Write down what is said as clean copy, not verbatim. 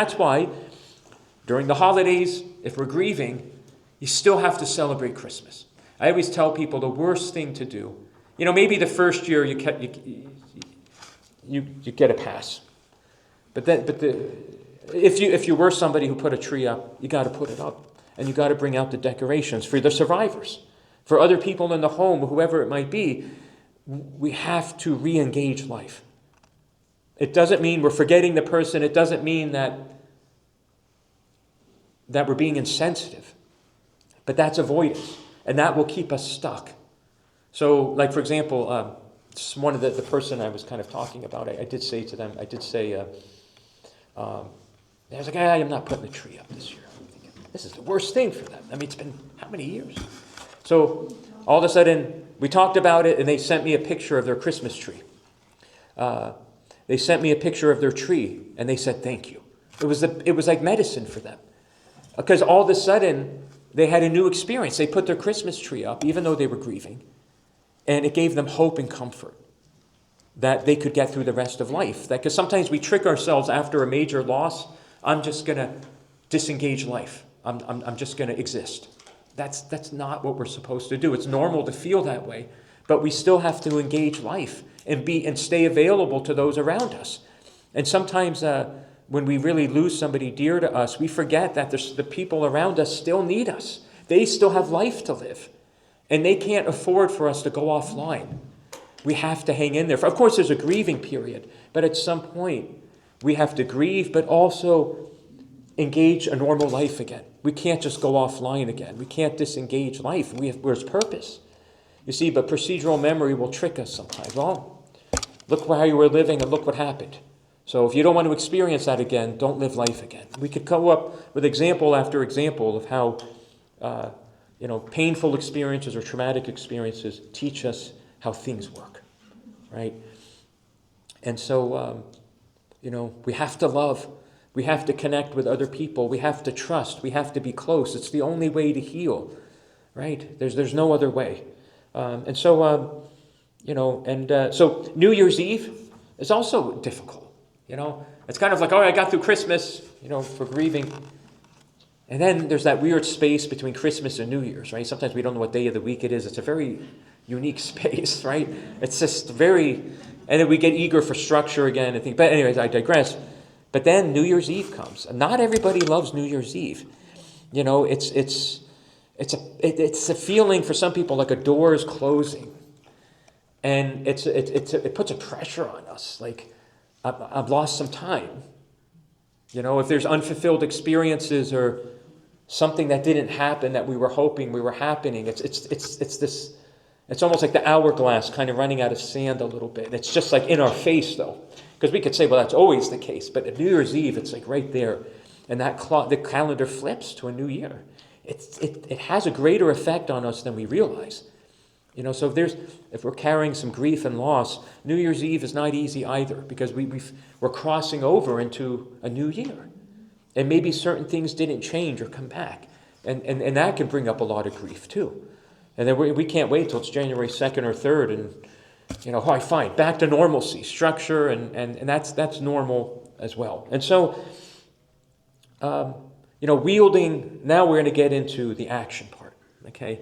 That's why during the holidays, if we're grieving, you still have to celebrate Christmas. I always tell people the worst thing to do, maybe the first year you get a pass. If you were somebody who put a tree up, you got to put it up. And you got to bring out the decorations for the survivors. For other people in the home, whoever it might be, we have to re-engage life. It doesn't mean we're forgetting the person. It doesn't mean that we're being insensitive. But that's avoidance. And that will keep us stuck. So, like, for example, one of the person I was kind of talking about, I did say to them, I was like, I'm not putting the tree up this year. I'm thinking, this is the worst thing for them. I mean, it's been how many years? So all of a sudden, we talked about it, and they sent me a picture of their Christmas tree. They sent me a picture of their tree, and they said thank you. It was like medicine for them. Because all of a sudden, they had a new experience. They put their Christmas tree up, even though they were grieving. And it gave them hope and comfort that they could get through the rest of life. Because sometimes we trick ourselves after a major loss. I'm just going to disengage life. I'm just going to exist. That's not what we're supposed to do. It's normal to feel that way. But we still have to engage life and stay available to those around us. And sometimes when we really lose somebody dear to us, we forget that the people around us still need us. They still have life to live. And they can't afford for us to go offline. We have to hang in there. Of course, there's a grieving period. But at some point, we have to grieve, but also engage a normal life again. We can't just go offline again. We can't disengage life. There's purpose. You see, but procedural memory will trick us sometimes. Well, look how you were living and look what happened. So if you don't want to experience that again, don't live life again. We could come up with example after example of how painful experiences or traumatic experiences teach us how things work, right? And so, we have to love. We have to connect with other people. We have to trust. We have to be close. It's the only way to heal, right? There's no other way. So New Year's Eve is also difficult. It's kind of like, I got through Christmas, for grieving. And then there's that weird space between Christmas and New Year's, right? Sometimes we don't know what day of the week it is. It's a very unique space, right? It's just and then we get eager for structure again and think, but anyways, I digress. But then New Year's Eve comes. And not everybody loves New Year's Eve. It's a feeling for some people like a door is closing. And it puts a pressure on us, like I've lost some time. If there's unfulfilled experiences or something that didn't happen that we were hoping were happening, it's almost like the hourglass kind of running out of sand a little bit. It's just like in our face, though. Because we could say, well, that's always the case. But at New Year's Eve, it's like right there. And the calendar flips to a new year. It has a greater effect on us than we realize. So if we're carrying some grief and loss, New Year's Eve is not easy either. Because we're crossing over into a new year. And maybe certain things didn't change or come back. And that can bring up a lot of grief, too. And then we can't wait till it's January 2nd or 3rd and, fine, back to normalcy, structure, and that's normal as well. And so, wielding, now we're going to get into the action part, okay?